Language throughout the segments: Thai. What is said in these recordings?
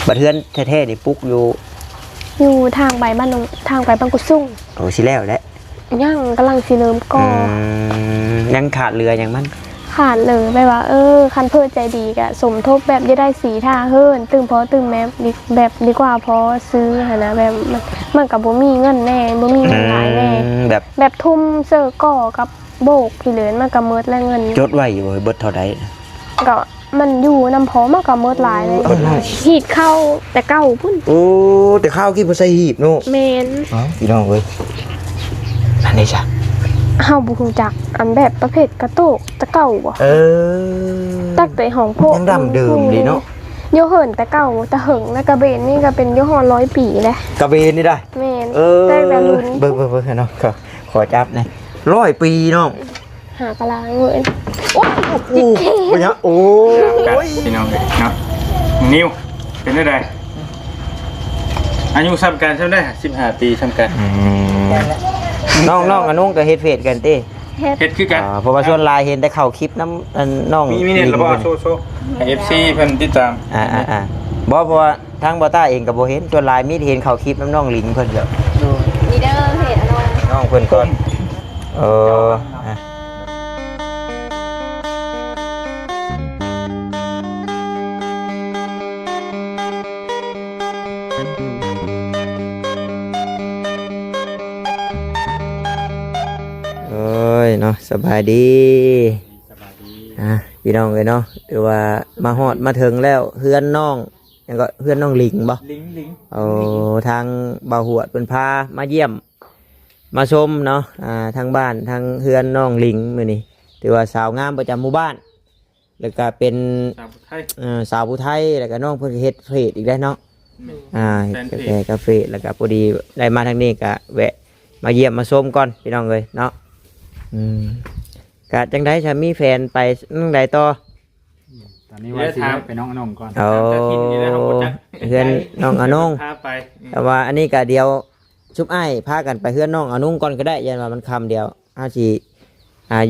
บัดเทือนแท้ๆนี่ปุ๊กอยู่ทางไปบ้านนงทางไปบางกุดซุ่งโอ้สิแล้วแหละ ยังกำลังสิเริ่มก่อยังขาดเรือยังมันขาดเลยไปว่าคันเพื่อใจดีกะสมทบแบบได้สีท่าเฮิรนตึงพอตึงแม่แบบดีกว่าพอซื้อหนะแบบมันกับบ่มีเงินแน่บ่มีเงินหลายแน่แบบทุ่มเสื้อก่อกับโบกพี่เหลือนมันกับเมิดและเงินจดไว้อยู่เบิดเท่าใดก็มันอยู่น้ำพอมากกับเมิดหลายเลยหีดเข้าแต่เก้าพุ่นโอ้แต่ข้าวกินบ่ใส่หีบเนาะแม่นพี่น้องเว้ยอันนี้จ้ะเฮาบ่ฮู้จักอันแบบประเภทกระโตกตะเก่าบ่ตักแต่ห้องโพยังดำเดิมดีเนาะโยเหินแต่เก่าแต่เหิงและกระเบนนี่ก็เป็นโยฮอน100 ปีเลยกระเบนนี่ได้แม่นแต่แบบลุ้นเบิ่งเนาะขอจับหน่อย100 ปีน้องหากะลางเว้ยโอ้ยเป็นยังโอ้ยพี่น้องเลยเนาะนิวเป็นได้อายุซ้ำกันใช่ไหม15 ปีซ้ำกันน้องอันนู้นก็เฮ็ดเฟซกันติเฮ็ดคือกันเพราะว่าส่วนลายเห็นแต่เข้าคลิปน้ำน้องมีเน็ตแล้วบ่โชว์ FC เพิ่นติดตามบ่เพราะว่าทางบ่ต้าเองก็บ่เห็นส่วนลายมีเห็นเข้าคลิปน้ำน้องลิงเพิ่นเด้อมีเด้อเพจน้องเพิ่นก่อนเนาะสบายดีพี่น้องเลยเนาะหรือว่ามาฮอดมาถึงแล้วเฮือนน้องยังก็เฮือนน้องลิงบ่ลิงทางบ่าวหวดเป็นพามาเยี่ยมมาชมเนาะทางบ้านทางเฮือนน้องลิงมื้อนี้ถือว่าสาวงามประจำหมู่บ้านแล้วก็เป็นสาวผู้ไทยแล้วก็น้องเพิ่นเฮ็ดเพจอีกได้เนาะกาแฟกาแฟแล้วก็พอดีได้มาทางนี้ก็แวะมาเยี่ยมมาชมก่อนพี่น้องเลยเนาะกะจังได้จะมีแฟนไปนั่งใดต่อตอนนี้ว่าสิไปน้องอนงก่อนเพื่อนน้องอนงแต่ว่าอันนี้กะเดียวชุบไอ้พากันไปเพื่อนน้องอนงก่อนก็ได้ยันว่ามันคำเดียวสิ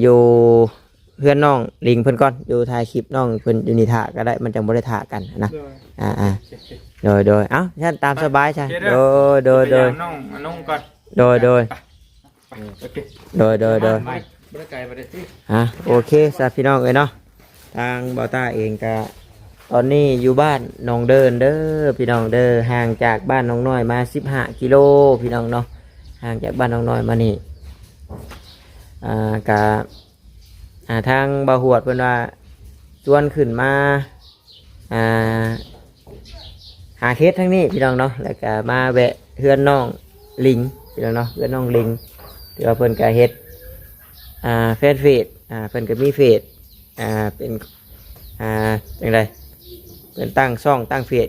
อยู่เพื่อนน้องลิงเพื่อนก่อนอยู่ถ่ายคลิปน้องเพื่อนอยู่นิทาก็ได้มันจังบริถากันนะโดยเอ้าท่านตามสบายใช่โดยน้องอนงก่อนโดยโอเคสาพี่น้องเลยเนาะทางบ่าวต้าเองก็ตอนนี้อยู่บ้านน้องเดินเด้อพี่น้องเด้อห่างจากบ้านน้องน้อยมา15 กิโลพี่น้องเนาะห่างจากบ้านน้องน้อยมานี่กะทางบ่าวหวดเพิ่นว่าชวนขึ้นมาหาเคสทั้งนี้พี่น้องเนาะแล้วก็มาแวะเฮือนน้องลิงพี่น้องเนาะเฮือนน้องลิงที่ว่าเพิ่นก็เฮ็ดแฟนเฟซเพิ่นก็มีเฟซเป็นจังไดเพิ่นตั้งช่องตั้งเฟซ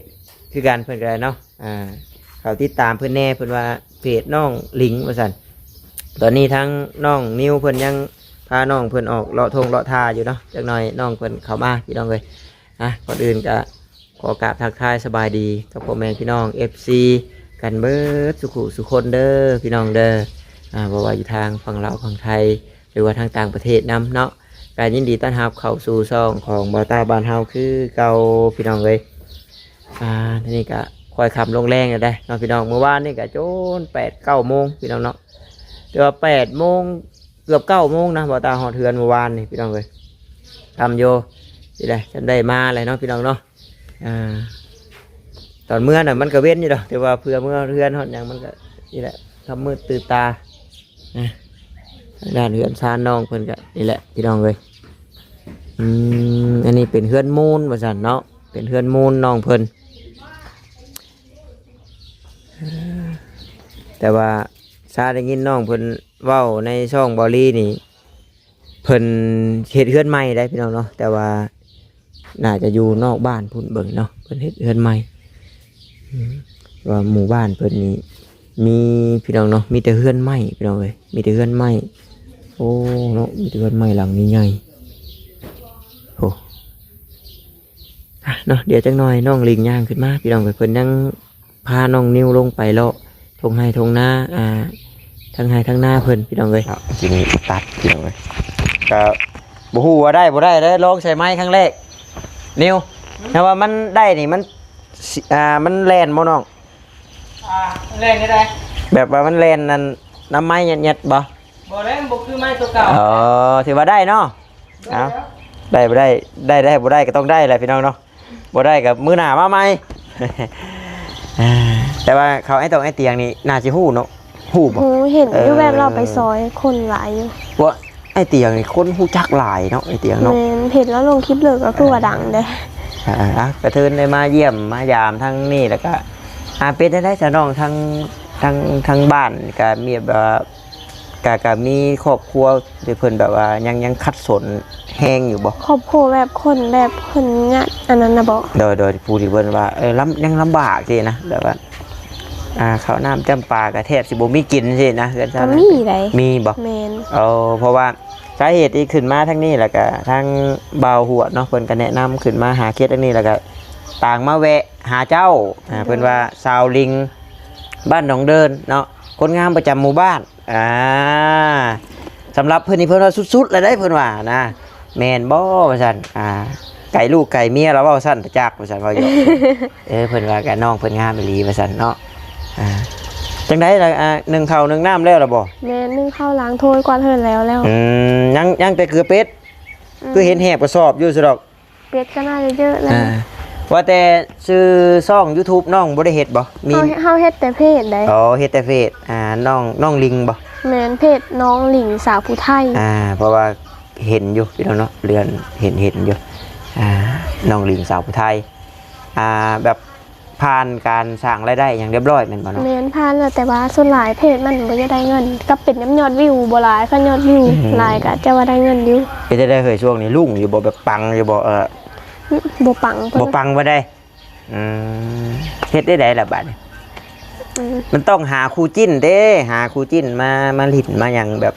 คือกันเพิ่นก็ได้เนาะเขาติดตามเพิ่นแน่เพิ่นว่าเฟซน้องลิงว่าซั่นตอนนี้ทั้งน้องนิวเพิ่นยังพาน้องเพิ่นออกเลาะทงเลาะทาอยู่เนาะจักหน่อยน้องเพิ่นเข้ามาพี่น้องเอ้ยก่อนอื่นก็ขอกราบทักทายสบายดีกับพ่อแม่พี่น้อง FC กันเบิดสุขคนเด้อพี่น้องเด้อบ่ว่าอยู่ทางฝั่งลาวฝั่งไทยหรือว่าทางต่างประเทศนำเนาะการยินดีต้อนรับเข้าสู่ช่องของบ่าวต้าบ้านเฮาคือเก่าพี่น้องเลยทีนี้ก็คอยขับลงแรงอยู่ได้เนาะพี่น้องเมื่อวานนี่ก็จน8-9 โมงพี่น้องเนาะแต่ว่า8 โมงเกือบ9 โมงนะบ่าวต้าฮอดเฮือนเมื่อวานนี่พี่น้องเลยทำโยนี่ได้ฉันได้มาเลยเนาะพี่น้องเนาะตอนเมื่อน่ะมันก็เว้นอยู่ดอกแต่ว่าเพื่อเมื่อเฮือนฮอดหยังมันก็นี่แหละทำมืดตื่นตาด้านเฮือนซานน้องเพิ่นก็นี่แหละพี่น้องเลยอันนี้เป็นเฮือนมูลว่าซั่นเนาะเป็นเฮือนมูลน้องเพิ่นแต่ว่าซาได้ยินน้องเพิ่นเว้าในช่องบอลี่นี่เพิ่นเฮ็ดเฮือนใหม่ได้พี่น้องเนาะแต่ว่าน่าจะอยู่นอกบ้านพุ่นเบิ่งเนาะเพิ่นเฮ็ดเฮือนใหม่ว่าหมู่บ้านเพิ่นนี่มีพี่น้องเนาะมีแต่เฮือนไม้พี่น้องเลยมีแต่เฮือนไม้โอ้เนาะมีแต่เฮือนไม้หลังใหญ่ๆโอ้เนาะเดี๋ยวจังหน่อยน้องลิงย่างขึ้นมาพี่น้องเพิ่นยังพาน้องนิ้วลงไปเลาะทงไห้ทงหน้าทั้งไห้ทั้งหน้าเพิ่นพี่น้องเลยจริงตัดพี่น้องเลยก็บ่ฮู้ว่าได้บ่ได้ลองใส่ไม้ครั้งแรกนิ้วแต่ว่ามันได้นี่มัน มันแล่นบ่น้อง แรงได้ แบบว่ามันแล่นนั่นน้ำไม้ยัดๆบ่ บ่แรงบ่คือไม้ตัวเก่า อ๋อถือว่าได้เนาะเอาได้บ่ได้ได้บ่ได้ก็ต้องได้แหละพี่น้องเนาะบ่ได้กับมื้อหน้ามาใหม่ แต่ว่าเขาไอ้ตรงไอ้เตียงนี่น่าสิฮู้เนาะฮู้บ่ โอ้เห็นอยู่แบบเราไปซอยคนหลายอยู่ ว่าไอ้เตียงนี่คนฮู้จักหลายเนาะไอ้เตียงเนาะ แม่นเห็นแล้วลงคลิปเลยก็คือว่าดังเด้ กระเทินได้มาเยี่ยมมายามทั้งนี่แล้วก็เป็นได้จะน้องทั้งบ้านก็มีแบบว่าก็มีครอบครัวที่เพิ่นแบบว่ายังคัดสนแห้งอยู่บ่ ครอบครัวแบบคนงานอันนั้นน่ะบ่ โดยผู้ที่เพิ่นว่ายังลำบากสินะแบบว่าข้าวน้ำจำปากระแทบสิบ่มีกินสินะเกิน ก็มีได้ มีบ่ แม่น เพราะว่าสาเหตุที่ขึ้นมาทั้งนี้แล้วก็ทั้งเบาหัวเนาะเพิ่นก็แนะนำขึ้นมาหาเคสทั้งนี้แล้วก็ต่างมาแวะหาเจ้าเพิ่นว่าชาวลิงบ้านหนองเดินเนาะคนงามประจำหมู่บ้านสำหรับเพิ่นนี่เพิ่นว่าสุดๆเลยได้เพิ่นว่านะแม่นบ่ว่าซั่นไก่ลูกไก่เมียแล้วเว้าซั่นตะจักว่าซั่นว่าอยู่ เพิ่นว่าก็น้องเพิ่นงามอีหลีว่าซั่นเนาะจังได๋ล่ะนึ่งข้าวนึ่งน้ำแล้วล่ะบ่ แม่นนึ่งข้าวล้างถ้วยกวาดเทินแล้ว ยังแต่เกลือเป็ดคือเห็นแหบกระสอบอยู่สิดอก เป็ดก็น่าจะเยอะแล้ว ว่าแต่ชื่อช่อง YouTube น้องบ่ได้เฮ็ดบ่มี เฮาเฮ็ดแต่เพจได้ เฮ็ดแต่เฟซน้องลิงบ่ แม่นเพจน้องหลิงสาวผู้ไทย เพราะว่าเห็นอยู่พี่น้องเนาะเรือนเห็นอยู่น้องลิงสาวผู้ไทยแบบผ่านการสร้างรายได้อย่างเรียบร้อยแม่นบ่เนาะ แม่นผ่านแล้วแต่ว่าส่วนหลายเพจมันบ่ได้เงินก็เป็นน้ำยอดวิวบ่หลายคันยอดวิวหลายก็จะว่าได้เงินอยู่ เป็นได้เคยช่วงนี้ลุ่งอยู่บ่แบบปังอยู่บ่บ่ปัง บ่ปังบ่ได้เฮ็ดได้ล่ะบัดนี้มันต้องหาคู่จิ้นเด้หาคู่จิ้นมาลิ้นมาหยังแบบ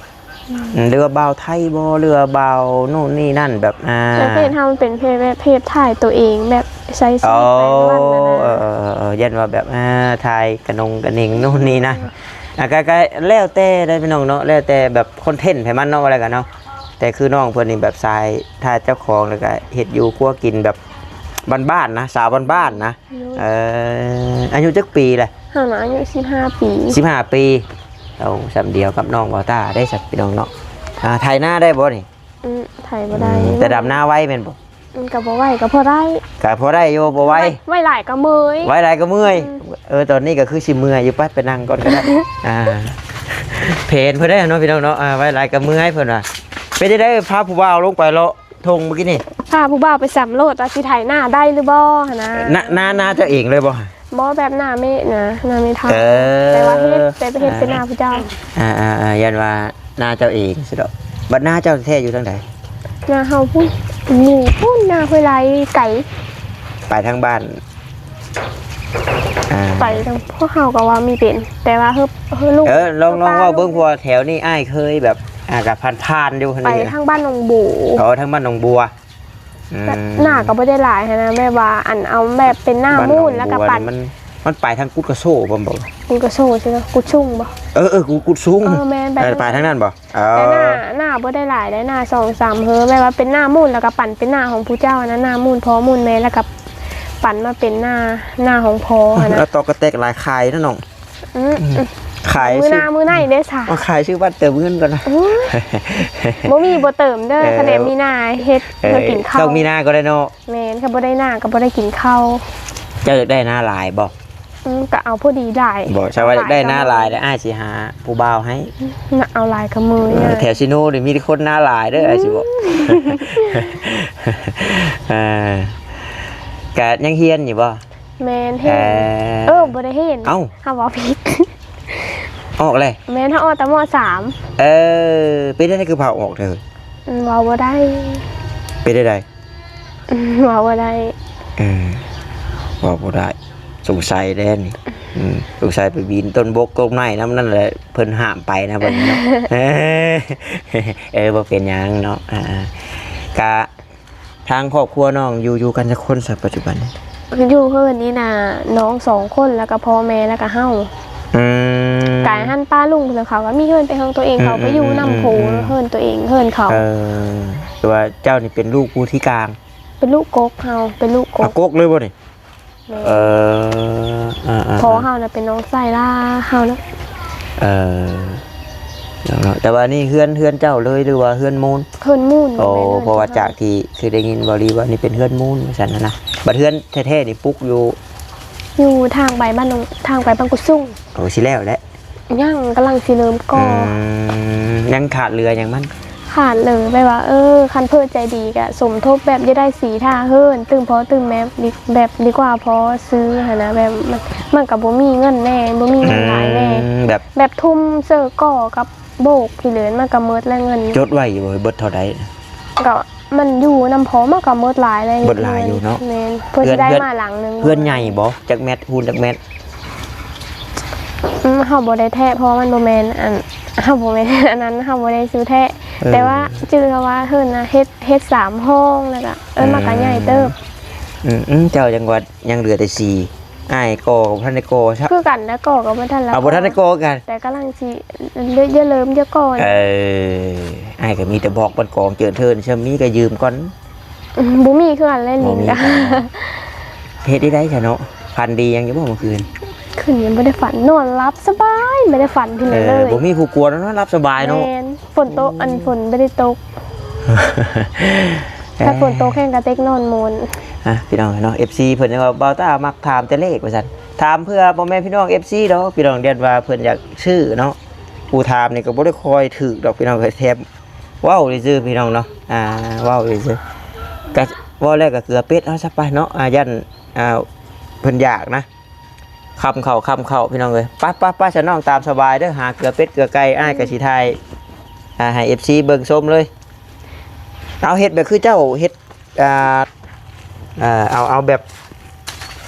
เรือเบาไทยบ่เรือเบาโน่นนี่นั่นแบบแล้วเพจเฮามันเป็นเพจถ่ายตัวเองแบบใช้ชีวิตไปวันนั้น ยันว่าแบบถ่ายกระเนงโน่นนี่นั่นก็แล้วแต่ได้พี่น้องเนาะแล้วแต่แบบคอนเทนต์ให้มันเนาะอะไรกันเนาะแต่คือน้องเพิ่นนี่แบบทรายถ้าเจ้าของแล้วก็เฮ็ดอยู่ครัวกินแบบบ้านๆนะสาวบ้านๆนะอายุจักปีแหละ เฮาน่ะอายุ15 ปี 15 ปีเราสำเดียวกับน้องบอต้าได้สักพี่น้องเนาะไทยหน้าได้บ่นี่ ถ่ายบ่ได้ แต่ดำหน้าไว้แม่นบ่ ก็บ่ไหวก็พอได้ ก็พอได้อยู่บ่ไว้ ไว้หลายก็เมื่อย ไว้หลายก็เมื่อยตอนนี้ก็คือสิเมื่อยอยู่ไปนั่งก่อนก็ได้เพนเพิ่นได้เนาะพี่น้องเนาะไว้หลายก็เมื่อยเพิ่นว่าเป็นได้พาผู้บ่าวลงไปเลาะทงเมื่อกี้นี่ พาผู้บ่าวไปสำรวจว่าสิถ่ายหน้าได้หรือบ่นะ หน้าเจ้าเองเลยบ่ บ่แบบหน้าเมฆนะหน้าเมฆทางแต่ว่าเฮ็ดเป็นหน้าพระเจ้า ยันว่าหน้าเจ้าเองสิดอกบัดหน้าเจ้าแท้อยู่ทางใด หน้าเฮาพุ่นหมู่พุ่นหน้าห้วยไหลไก่ ไปทางบ้าน ไปทางพวกเฮาก็ว่ามีเป็นแต่ว่าเฮ้ลูก ลองว่าเบิ่งพอแถวนี้อ้ายเคยแบบกับผ่านๆอยู่ ไปทางบ้านหนองบู่ ทางบ้านหนองบัว หน้าก็ไม่ได้หลายนะแม่ว่าอันเอาแบบเป็นหน้ามูนแล้วก็ปัด มันไปทางกุดกระโซ่บ่บอก กุดกระโซ่ใช่ไหมกุดชุ่งบ่ กูกุดซุ้ง แม่น ไปทางนั้นบ่ แต่หน้าไม่ได้หลายได้หน้า2-3เฮ้แม่ว่าเป็นหน้ามูนแล้วก็ปั่นเป็นหน้าของผู้เจ้านะหน้ามูนพอมูนแม่แล้วก็ปั่นมาเป็นหน้าของพอนะ แล้วตอกกระแตกหลายขายนะน้องขาย มือหน้ามือไหนได้สา ขายชื่อบ้านเติมเงินก่อนนะ บ่มีบ่เติมเด้อคะแนนมีหน้าเฮ็ดเพื่อกินข้าว ต้องมีหน้าก็ได้เนาะ แม่นค่ะบ่ได้หน้าก็บ่ได้กินข้าว เจ้าได้หน้าลายบ่ ก็เอาพอดีได้ บอกใช่ว่าได้หน้าลายได้อ้ายสิหาผู้บ่าวให้ เอาลายกับมือเนี่ย แถวซิโน่นี่มีคนหน้าลายเด้ออ้ายสิบอกกะยังเฮียนอยู่บ่ แม่นเห็นบ่ได้เห็นเฮาเว้าผิด ออกเลย แม่นเฮาออกแต่ม.3 เป็นได้คือเผาออกเถอะ เว้าบ่ได้ เป็นได้ เว้าบ่ได้ บอกบ่ได้สงสัยแน่นี่สงสัยไปบินต้นบกต้นไม้น้ำนั่นแหละเพิ่นห้ามไปนะเพิ่นเนาะบ่เป็นหยังเนาะกะทางครอบครัวน้องอยู่กันจักคนสักปัจจุบันอยู่เพิ่นนี่น่ะน้อง2คนแล้วก็พ่อแม่แล้วก็เฮากายหันป้าลุงเพิ่นเขาก็มีเฮือนเป็นของตัวเองเขาไปอยู่นำโพเฮือนตัวเองเฮือนเขาแต่ว่าเจ้านี่เป็นลูกผู้ที่กลางเป็นลูกกกเฮาเป็นลูกกก กกเลยบ่นี่ เออ พอเฮาน่ะเป็นน้องไส้ล่าเฮานะ เออแต่ว่านี่เฮือนเจ้าเลยหรือว่าเฮือนมูล เพิ่นมุ่น โอ้ แม่น เพราะว่าจากที่คือได้ยินบริว่านี่เป็นเฮือนมูลฉันนะบัดเฮือนแท้ๆนี่ปุ๊กอยู่ อยู่ทางไปบ้านนงทางไปบางกุสุ่ง โอ้สิแล้วแหละ ยังกำลังสิเริ่มก่อยังขาดเรืออย่างมัน ขาดเลยไปว่าคันเพิ่นใจดีก็สมทบแบบจะได้สีท่าเฮิรนตึงพอตึงแม่แบบดีกว่าพอซื้อหั่นนะแบบมันก็บ่มีเงินแน่บ่มีเงินหลายแน่ แบบทุ่มเสื้อก่อกับโบกพี่เหลือนมันก็เมิดแล้วเงิน จดไว้อยู่เบิดเท่าใด ก็มันอยู่นำพอมันก็เมิดหลายเลย เบิดหลายอยู่เนาะ แม่นเพิ่นสิได้มาหลังนึง เพื่อนใหญ่บ่จักแมทคูณจักแมท เฮาบ่ได้แท้เพราะมันบ่แม่นเฮาบ่แม่นอันนั้นเฮาบ่ได้ซื้อแท้แต่ว่าชื่อว่าเฮิรนนะเฮ็ด3ห้องแล้วก็มันก็ใหญ่เติบ เจ้าจังหวัดยังเหลือแต่4อ้ายก่อกับท่านได้ก่อครับ คือกันแล้วก็บ่ทันแล้ว เอาบ่ทันได้ก่อกัน แต่กำลังสิเยอะเริ่มเยอะก่อน อ้ายก็มีแต่บอกบันกองเจิดเทินช่ำนี้ก็ยืมก่อน บ่มีคือกันเลยลิงจ้ะ เฮ็ดได้ซะเนาะพันดียังอยู่บ่เมื่อคืน คืนนี้บ่ได้ฝันนอนรับสบายไม่ได้ฝันพี่เลย บ่มีผู้กลัวเนาะรับสบายเนาะ แม่นฝนตกฝนไม่ได้ตกถ้าฝนตกแห้งกระเต็กนอนมน พี่น้องเนาะ FC เพิ่นว่าเบาตามักถามแต่เลขว่าซั่นถามเพื่อพ่อแม่พี่น้อง FC ดอกพี่น้องเรียนว่าเพิ่นอยากชื่อเนาะผู้ถามนี่ก็บ่ได้คอยถูกดอกพี่น้องก็แทบเว้าซื่อพี่น้องเนาะเว้าซื่อก็เว้าแล้วก็เกลือเป็ดเอาซะไปเนาะยันเพิ่นอยากนะคำเข้าพี่น้องเอ้ยป้าฉันน้องตามสบายเด้อหาเกลือเป็ดเกลือไก่อ้ายก็สิทายให้ FC เบิ่งชมเลยเอาเฮ็ดแบบคือเจ้าเฮ็ดเอาแบบ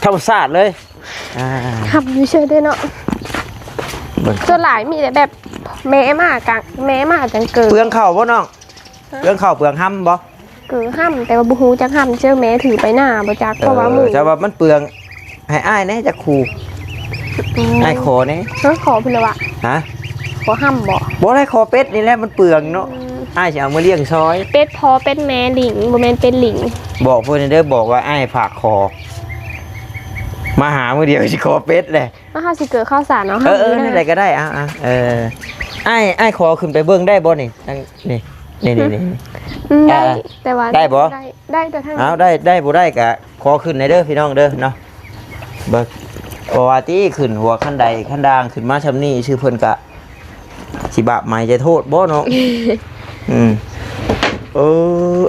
ธรรมชาติเลยขับอยู่เฉยได้เนาะส่วนหลายมีแต่แบบแม่มากจังเกิด เปลืองเข่าบ่น้องเปลืองเข่าเปลืองห้ำบ่ คือห้ำแต่ว่าบ่ฮู้จักห้ำเชื่อแม่ถือไปหน้าบ่จักเพราะว่ามือ จะว่ามันเปลืองให้อ้ายแน่จะขู่อ้ายขอแน่ ขอเพิ่นละวะ ฮะ ขอห้ำบ่ บ่ได้ขอเป็ดนี่แหละมันเปลืองเนาะอ้ายสิเอามาเลี้ยงซอย เป็ดพอเป็ดแม่หลิงบ่แม่นเป็ดหลิง บอกเพิ่นเด้อบอกว่าอ้ายฝากขอมาหามื้อเดียวสิขอเป็ดเลย ว่าเฮาสิเกิดข้าวสารเนาะ นั่นแหละก็ได้อ้ายขอขึ้นไปเบิ่งได้บ่นี่นี่ได้แต่ว่า ได้บ่ ได้แต่ทาง เอาได้บ่ได้ก็ขอขึ้นในเด้อพี่น้องเด้อเนาะเบิ่งว่าที่ขึ้นหัวขั้นใดขั้นดางขึ้นมาชำนี้ชื่อเพิ่นกะสิบาปหมายจะโทษบ่เนาะ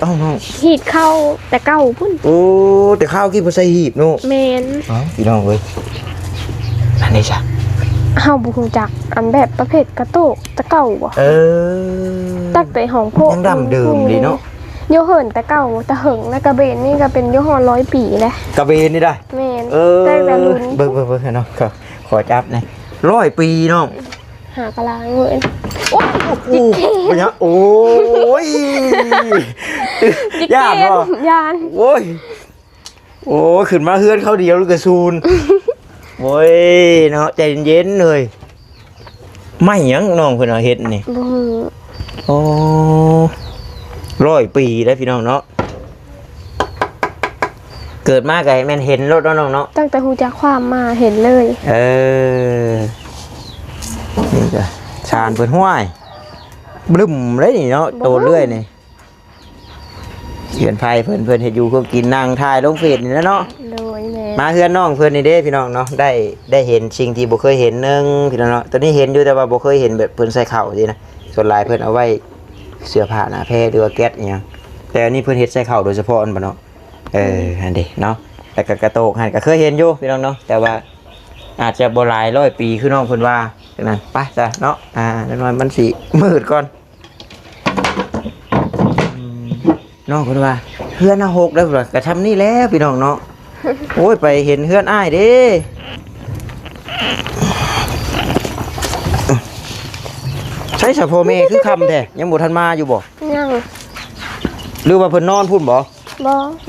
เอาน้อง หีดเข้าแต่เก่าพุ่น โอ้แต่ข้าวกินบ่ใส่หีบเนาะ แมน พี่น้องเว้ยอันนี้จ้ะ เฮาบ่ฮู้จักอันแบบประเภทกระโตกแต่เก่าบ่ตักแต่ห้องโพ ยังดำเดิมดีเนาะ โยเหินแต่เก่าแต่เหิงและกระเบนนี่ก็เป็นโยฮอน100 ปีแล้ว กระเบนนี่ได้ แม่นแต่รุ่น เบิ่งเนาะขอจับหน่อย100 ปีน้อง หากะลางเว้ยโอ้ยจิกเก เป็นยังโอ้ยย่านบ่ ยาน โอ้ยขึ้นมาเฮือนเขาเดียวลูกกระซูนโอ้ยเนาะใจเย็นๆเลยไม่หยังน้องเพิ่นเอาเฮ็ดนี่ บ่ฮู้ โอ้100 ปีแล้วพี่น้องเนาะเกิดมาก็ให้แม่นเห็นรถเนาะน้องเนาะ ตั้งแต่ฮู้จักความมาเห็นเลย นี่จ้ะชานเพิ่นห้วยบึ้มเลยนี่เนาะโตเรื่อยนี่เขียนไฟเพิ่นเฮ็ดอยู่ก็กินนั่งถ่ายลงเฟซนี่แหล้วเนาะ โดยแม่ มาเฮือนน้องเพิ่นนี่เด้พี่น้องเนาะได้เห็นสิ่งที่บ่เคยเห็นนึงพี่น้องเนาะตอนนี้เห็นอยู่แต่ว่าบ่เคยเห็นแบบเพิ่นใส่ข้าวสินะส่วนหลายเพิ่นเอาไว้เสื้อผ้าหน้าแพรหรือว่าแก๊สอีหยังแต่อันนี้เพิ่นเฮ็ดใส่ข้าวโดยเฉพาะอันบ่เนาะอันเด้เนาะแต่กระโตกหั่นก็เคยเห็นอยู่พี่น้องเนาะแต่ว่าอาจจะบ่หลายร้อยปีคือน้องเพิ่นว่าจังนั้นไปจ้ะเนาะน้อยมันสิมืดก่อนน้องเพิ่นว่าเฮือนหกได้บ่ก็ทำนี่แล้วพี่น้องเนาะ โอ้ยไปเห็นเฮือนอ้ายเด้ใช้สะโพเมคือคำแท้ยังบ่ทันมาอยู่บ่ ยัง หรือว่าเพิ่นนอนพุ่นบ่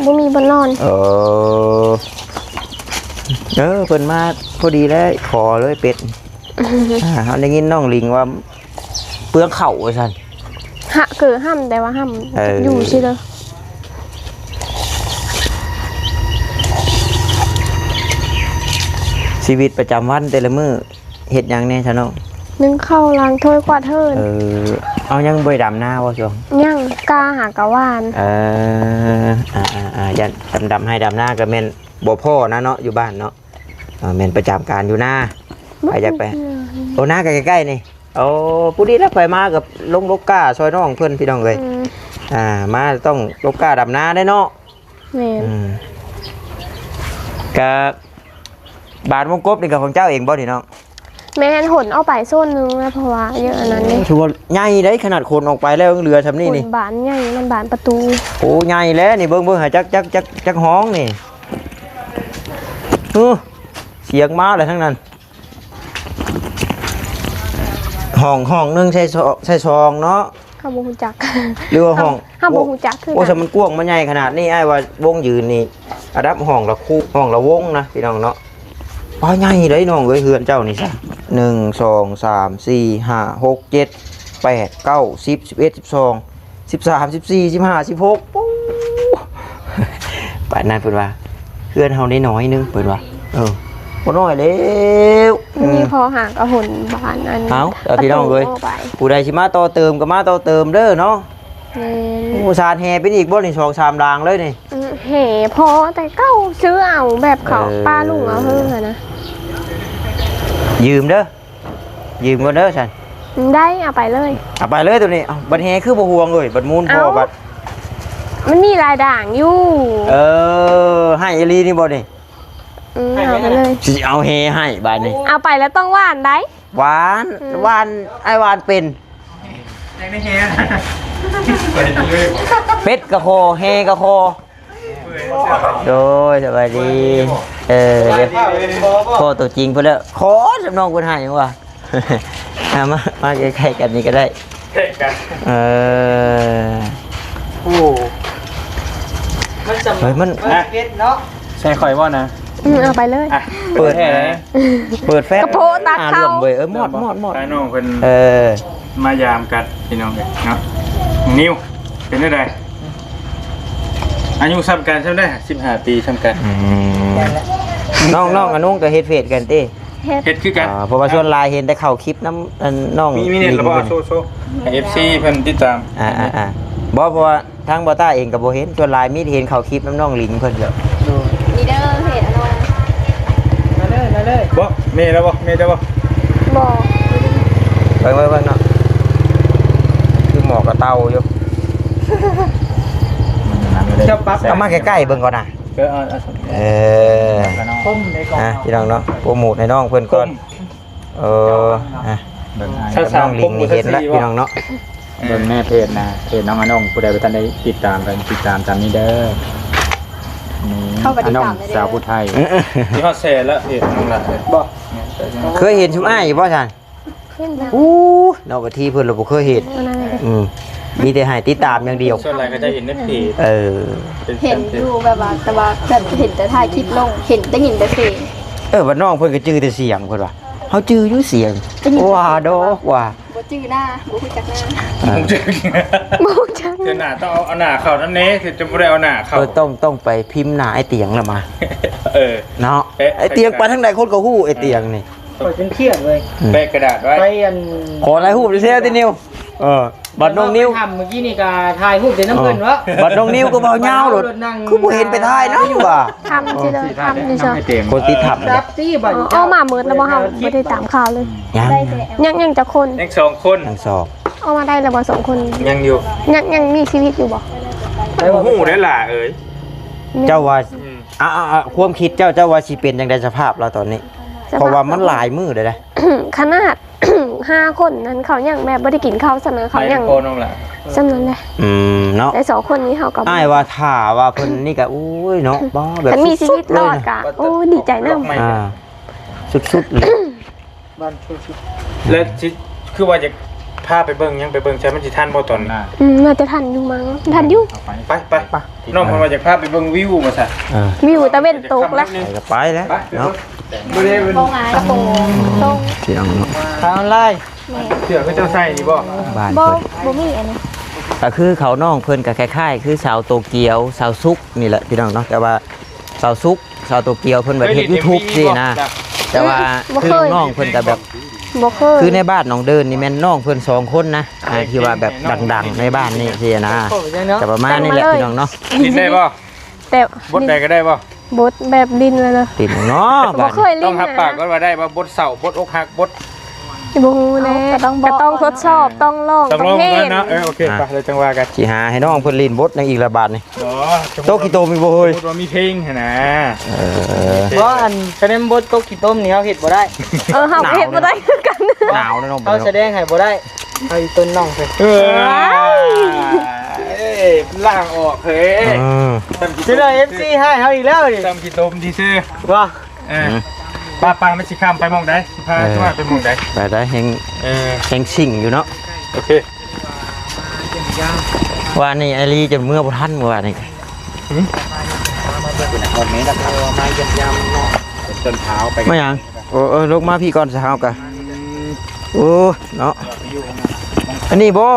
บ่มีบ่นอน เพิ่นมาพอดีแล้วขอเลยเป็ดเฮาได้ยินน้องลิงว่าเปลืองข้าวว่าซั่น หะเกิดห้ำแต่ว่าห้ำอยู่สิเด้อ ชีวิตประจำวันแต่ละมื้อเฮ็ดหยังแน่ซะน้อง นึ่งข้าวล้างถ้วยกวาดเทิน เอายังบ่ได้ดำหน้าบ่ช่วง ย่างกาหากะว่าน ยันดำให้ดำหน้าก็แม่นบ่พ่อนะเนาะอยู่บ้านเนาะแม่นประจำการอยู่หน้าไปอยากไปโอ้หน้าใกล้ๆนี่โอ้ผู้ดีแล้วไปมากับลงลกกาซอยน้องเพิ่นพี่น้องเลยมาต้องลกกาดำหน้าได้เนาะ แม่น กับบาทวงกบนี่กับของเจ้าเองบ่นี่น้อง แม่นหนเอาไปโซนนึงนะเพราะว่าเยอะอันนั้นนี่ ถือว่าใหญ่ได้ขนาดคนออกไปแล้วเรือทำนี่นี่ บานใหญ่มันบานประตู โอ้ใหญ่แล้วนี่เบิ่งหาจักห้องนี่เสียงมาเลยทั้งนั้นห้องนึงใช่ซองเนาะ ข้าวบ่ฮู้จัก หรือว่าห้อง ข้าวบ่ฮู้จักคือ โอ้สมันกว้างมันใหญ่ขนาดนี้ไอ้ว่าวงยืนนี่ระดับห้องละคู่ห้องละวงนะพี่น้องเนาะป้าใหญ่เลยน้องเอ้ยเฮือนเจ้านี่ซะ1 2 3 4 5 6 7 8 9 10 11 12 13 14 15 16ปู๊ป่านนั้นเพิ่นว่าเฮือนเฮาได้น้อยนึงเพิ่นว่าบ่น้อยแล้ว มีพอหากระหนบานอัน เอาพี่น้องเอ้ย ประตู ผู้ใดสิมาต่อเติมก็มาต่อเติมเด้อเนาะ แม่น โอ้สารแห่เป็นอีกบ่นี่2 3ดางเลยนี่ แห่พอแต่เก้าซื้อเอาแบบเขา ป้า ป้า ลุ ลุ ง ง เอา เอา เพิ่ เพิ่ ง ง อะ อะ นะ นะ ยืมก่อนเด้อฉัน ได้เอาไปเลย เอาไปเลยตัวนี้เอาบัดแห่คือบ่ห่วงเลยบัดมูลพอ เอ้า บัด มันมีลายด่างอยู่ ให้อีหลีนี่บ่นี่ เอาไปเลย สิเอาแห่ให้บัดนี้ เอาไปแล้วต้องหว่านได้ หวานหวานไอ้หวานเป็น ยังไม่แห้ง เป็ดกะโคแห่กะโคโดยสบายดีเดี๋ยวโคตัวจริงเพิ่นแล้วขอสำนองเพิ่นให้จังว่า มาใกล้ๆกันนี่ก็ได้ เท่กัน โอ้มัน ใช่คอยว่านะ เอาไปเลย เปิดแฟบ กระโปงตักเข้า หล่อมเว้ยมอด ใช่น้องเป็น อ มายามกัดพี่น้องเลยเนาะนิวเป็นได้ไดอายุซ้ำกันใช่ไหม15 ปีซ้ำกัน น้องกับนุ่งกับเฮ็ดเฟซกันติ เฮ็ด เฮ็ดคือกัน เพราะว่าส่วนลายเห็นแต่เข้าคลิปน้ำน้อง มีเน็ตหรือเปล่าโชว์ให้ FC เพิ่นติดตาม บ่เพราะว่าทางบ่ต้าเองก็บ่เห็นส่วนลายมีเห็นเข้าคลิปน้ำน้องลิงเพิ่นเด้อ มีเด้อเฮ็ดอะไร บ่เมย์แล้วบ่เมย์จะบ่ บอก เบิ่งเนาะคือหมอกกับเต่าอยู่ เจ้าปั๊บ เอามาใกล้ๆเบิ่งก่อนนะ พี่น้องเนาะโปรโมทให้น้องเพิ่นก่อนน้องลิงนี่เห็นแล้วพี่น้องเนาะ เบิ่งแม่เพจนะเพจน้องอนงผู้ใดบ่ทันได้ติดตามกันติดตามตามนี้เด้อนี่อนงสาวผู้ไทย ที่ฮอดแซ่แล้วเอ็ดน้องหลานบ่ เคยเห็นชุมอ้ายอยู่บ่ซั่น ขึ้นแล้ว นอกจากที่เพิ่นเราบ่เคยเห็น มันอะไร มีแต่ให้ติดตามอย่างเดียว ส่วนใหญ่ก็จะเห็นในเพจ เห็นอยู่แบบว่าแต่ว่าแบบเห็นแต่ถ่ายคลิปลงเห็นได้ยินแต่เพลง ว่าน้องเพิ่นก็จื้อแต่เสียงเพิ่นว่าเฮาจื้ออยู่เสียงว่าดอกว่า บ่จื้อหน้าบ่รู้จักหน้า ผมเจอ บอกจัง เจอหน้าต้องเอาหน้าเข้านั่นเน่คือจะบ่ได้เอาหน้าเข้า ต้องไปพิมพ์หน้าไอ้เตียงละมา เนาะ เอ๊ะ ไอ้เตียงไปทางใดคนก็ฮู้ไอ้เตียงนี่ ข่อยเป็นเครียดเลย แปะกระดาษไว้ ไปอัน ขอหลายฮู้ดิเซ่ตินิวบัดน้องนิว ทำเมื่อกี้นี่ก็ถ่ายรูปเดี๋ยวน้ำเพิ่นวะ บัดน้องนิวก็เบาเหงาโลดคือบ่เห็นไปถ่ายเนาะอยู่ว่า ทำสิเด้อทำดิจ้ะ ให้เต็ม คนติดถับ รับตี้บัด เอามาเมิดแล้วบ่เฮาบ่ได้ตามข่าวเลย ยังจะคน ยัง2คน ทั้งสอง เอามาได้แล้วบ่2คน ยังอยู่ ยังมีชีวิตอยู่บ่ ฮู้ได้ล่ะเอ้ย เจ้าว่าความคิดเจ้าว่าสิเป็นจังได๋สภาพเราตอนนี้ เพราะว่ามันหลายมื้อเลยนะ ขนาด 5 คนนั้นเขายังแบบบ่ได้กินข้าวซะนะเขายัง โคน้องล่ะ ซั่นนั้นแหละ เนาะ แต่2คนนี้เขาก็ อ้ายว่าถ้าว่าเพิ่นนี่ก็อุ้ยเนาะบ่แบบ แต่มีชีวิตรอดกะโอ้ดีใจนำ สุดๆเลย แล้วคือว่าจะพาไปเบิ่งยังไปเบิ่งใช้มันสิทันบ่ตอน หน้า น่าจะทันอยู่มั้งทันอยู่ เอาไป ไปน้องเพิ่นว่าจะพาไปเบิ่งวิวมาซะ วิวตะเวนตกแล้ว ไปก็ไปแล้วเนาะ บ่ได้เป็น โรงงานกระโปรงตรง พี่น้องเนาะ ทางออนไลน์ เสื้อก็เจ้าใส่นี่บ่ บ้าน บ่ เพิ่น บ่มีอันนี้ ก็คือเขาน้องเพิ่นก็คล้ายๆคือสาวโตเกียวสาวซุกนี่แหละพี่น้องเนาะแต่ว่าสาวซุก สาวโตเกียวเพิ่นแบบเฮ็ด YouTube สินะแต่ว่าคือน้องเพิ่นก็แบบ บ่เคย คือในบ้านน้องเดินนี่แม่นน้องเพิ่น2คนนะที่ว่าแบบดังๆในบ้านนี่สินะแต่ประมาณนี้แหละพี่น้องเนาะ ดินได้ป่ะ แต่ บดใดก็ได้ป่ะ บดแบบดินเลยนะ ติดเนาะ บ่ บ้าน เคย ต้ ลิ้ อง น หับปากก็ว่าได้ป่ะบดเสาบดอกหักบด บ่ฮู้แน่ก็ต้องทดสอบต้องลอง ต้องล ต้อง ง เฮ็ แล้ว ด เนาะโอเคไปเลยจังหวะกัน สิหาให้น้องเพิ่นลีนบดในอีกละบาทนี่ อ๋อ โตกิโตมีบ่เฮ้ย ว่ามีเพลงนะ เพราะอันคะแนนบดโต๊ะขี้ต้มนี่เขาเฮ็ดบ่ได้ เฮาก็เฮ็ดบ่ได้คือกัน หนาวนะน้อง เขาแสดงให้บ่ได้เอาอีต้นน้องไป เออล่างออกเฮ้ย สิได้ FC ให้เฮาอีกแล้วดิ ตำขี้ต้มที่ซื้อ ว่า ป้ามันสิข้ามไปมองได้สิพาช่วยไปมองได้ ไปได้แฮง แฮงชิ่งอยู่เนาะ โอเค ว่านี่ไอรีจะเมื่อบ่ทันเมื่อวานนี่ วันนี้นะครับมาเยี่ยมๆเนาะเป็นต้นเท้าไป ไม่หยังโอ้ลงมาพี่ก่อนสิเฮากะโอ้เนาะอันนี้บ่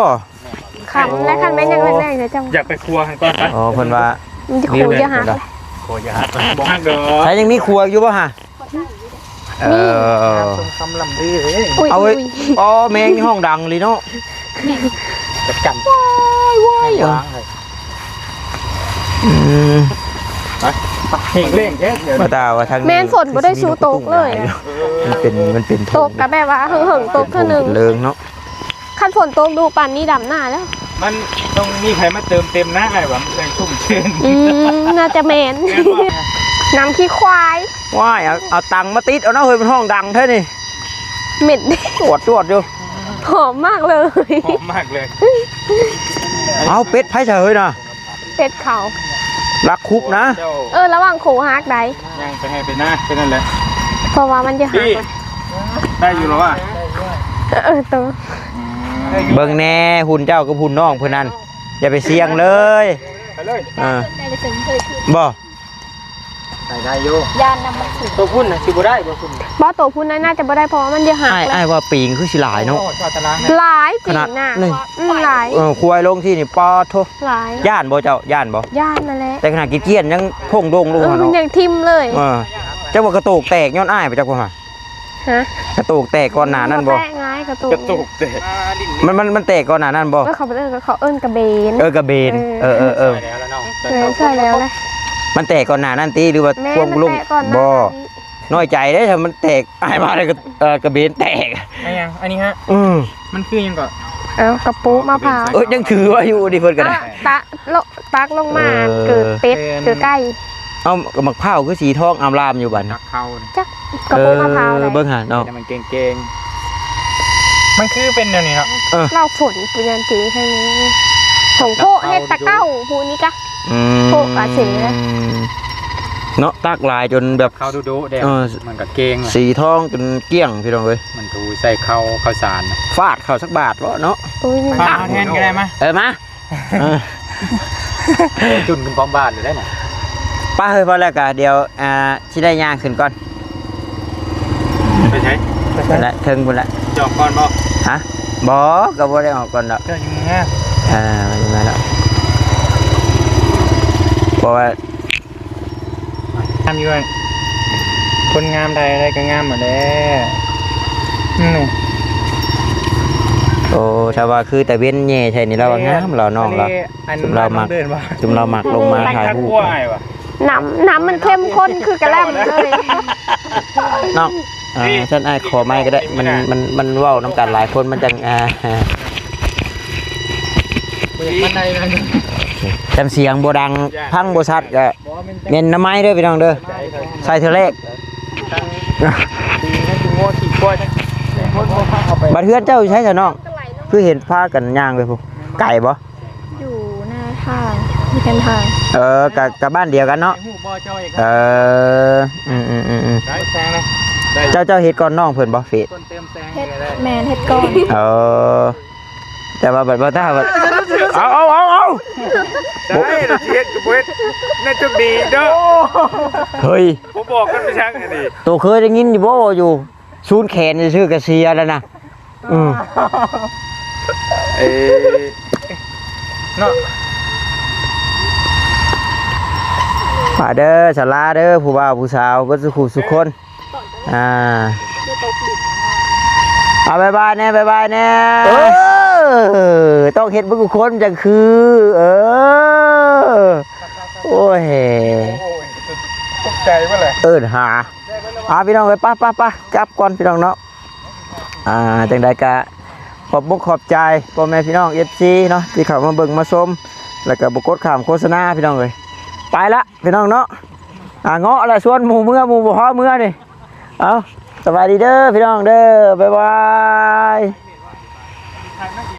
คันและคันแม่นยังแรกๆเดี๋ยวจัง อยากไปครัวกันก่อนไป อ๋อเพิ่นว่า มันจะขู่จะหา โคยาบอกฮักเด้อ ใช้ยังมีครัวอยู่บ่ฮะเออ คำลำลือเลย อุ้ย เอาไว้ อุ้ย อ๋อแมงนี่ห้องดังเลยเนาะ จัดกัน อืม เฮงเร่งเอ๊ะเดี๋ยว มาตาว่าทาง แม่นฝนบ่ได้สู้ตกเลย มันเป็น ตกก็แบบว่าหึงๆตกเท่านึง เลิงเนาะ คันฝนตกดูป่านนี้ดำหน้าแล้ว มันต้องมีใครมาเติมเต็มนะไอ้หวังแรงชุ่มชื่น น่าจะแมนน้ำขี้ควาย ว้ายเอาตังค์มาติดเอาเนาะเฮ้ยมันห้องดังเท่านี่ เหม็ด ตรวจอยู่ หอมมากเลย หอมมากเลย เอาเป็ดไผเฉยนะ เป็ดเขา รักคุบนะ เจ้า ระหว่างขู่ฮักได้ ยังไปให้ไปหน้าแค่นั้นแหละ เพราะว่ามันจะหัก พี่ได้อยู่หรอวะ ตัว เบิ่งแน่หุ่นเจ้ากับหุ่นน้องเพื่อนนั้นอย่าไปเสี่ยงเลย ไปเลย บ่ ใส่ได้อยู่ ยานนำมาถึง ตัวพุ่นน่ะสิบ่ได้ตัวพุ่น บอตัวพูดน่าจะบ่ได้เพราะว่ามันจะหัก ไอ้ว่าปีงคือสิหลายเนาะ โอ้ชอบตาราง หลายจริงน่ะ ขนาดนี่ หลาย ควายลงที่นี่ปอโท หลาย ย่านบ่เจ้าย่านบ่ ย่านนั่นแหละ แต่ขนาดกิเกียนยังพ่งโด่งลง มัน เนาะ ยังทิมเลย เจ้าว่ากระโตกแตกย้อนอ้ายไปจักว่า ฮะ กระโตกแตกก่อนหน้านั้นบ่ แตะง่ายกระตุก กระตุกเตะ มันแตกก่อนหน้านั้นบ่ ก็เขาไปเขาเอิ้นกระเบน กระเบนเออ แล้วน้อง ใช่แล้วนะ มันแตกก่อนหน้านั้นตีหรือว่า แม่ พวง มัน ลุง แตะก่อนห บ่ น้า น้อยใจได้ถ้ามันแตกอ้ายมาเลยกระเบนแตก อันนี้ฮะ มันคือยังก่อน เอากระปุกมะพร้าว ยังถือว่าอยู่ดิเพิ่นก็ได้ ตักลงมาเกิดเป็ดเกิดไก่ เอาหมักเผาวคือสีทองอามรามอยู่บัด นั นะ กเข้า จักกระปุกมะพร้าวเลย เบิ่งหาเนาะ แต่มันเก่ง มันคือเป็นแนวนี้เนาะ เราฝนปุญญาจีแค่นี้ของโพเฮ็ดตะเก้าพูนี่กะ โพกะเสีย เนาะตักลายจนแบบ ๆเข้าดูๆเด้ มันก็เก่ง สีทองจนเกลี้ยงพี่น้องเอ้ย มันถูใส่ข้าวสาร ฟาดเข้าสักบาทบ่เนาะ อุ้ย ปลาแทนก็ได้ไหม มา จุนขึ้นพร้อมบ้านเลยได้น่ะ ป้าเฮ้ยพอแล้วก็เดี๋ยวสิได้ย่างขึ้นก่อน ไปใช้ นั่นแหละถึงพุ่นละ จอกก่อนบ่ ฮะบ่ก็บ่ได้ออกก่อนดอก เจ้าอยู่ง่าย มันมาแล้วเพราะว่า ทำอยู่ไงคนงามใดอะไรก็งามหมดแล้วนี่ โอ้ถ้าว่าคือแต่เว้นแย่ใช่นี่เราว่างามเราน้องเรา จุ่มเรามัก เดินบ่ จุมเราหมักลงมาถ่ายรูป กล้วยว่ะ น้ำมันเข้มข้นคือกระแลมเลย น้องฉันขอไม้ก็ได้มันเว้าน้ำกันหลายคนมันจังมันได้เลย จำเสียงบ่ดังพังบ่ชัดก็เน้นน้ำไม้เด้อพี่น้องเด้อใส่เทอแรก ดีนะจุงโง่ขี่กล้วยทั้งคนโง่พาเข้าไป บัดเฮือนเจ้าอยู่ใช้ซะน้องคือเห็นพากันย่างไปพุ่นไก่บ่ อยู่หน้าทางมีกันทาง กับบ้านเดียวกันเนาะ หูบ่อจ้อย ได้แซงเลยได้ เจ้าเฮ็ดก่อนน้องเพิ่นบ่เฟด ต้นเติมแซง เฮ็ด ได้ แมนเฮ็ดก่อน แต่ว่าบัดบ่ถ้าบัดเอา ได้เชียดกับเวทน่าจะดีเด้อ เฮ้ย ผมบอกกันไปช่างอันนี้ ตัวเคยได้ยินอยู่บ่อยู่ศูนย์แขนชื่อกระเซียแล้วนะเนาะ มาเด้อสาราเด้อผู้บ่าวผู้สาวเบิดสุขุสุขคนเอาบายบายแน่บายบายแน่ต้องเห็นบุคคลจังคือโอ้ยตกใจว่าเลยหาพี่น้องไปป้าจับก่อนพี่น้องเนาะจังใดกะขอบบุกขอบใจพ่อแม่พี่น้อง FC เนาะที่เข้ามาเบิ่งมาชมแล้วก็บ่กดข้ามโฆษณาพี่น้องเอ้ยไปละพี่น้องเนาะเงาะละชวนหมู่เมื่อหมู่บ่ฮอเมื่อนี่เอาสบายดีเด้อพี่น้องเด้อบ๊ายบาย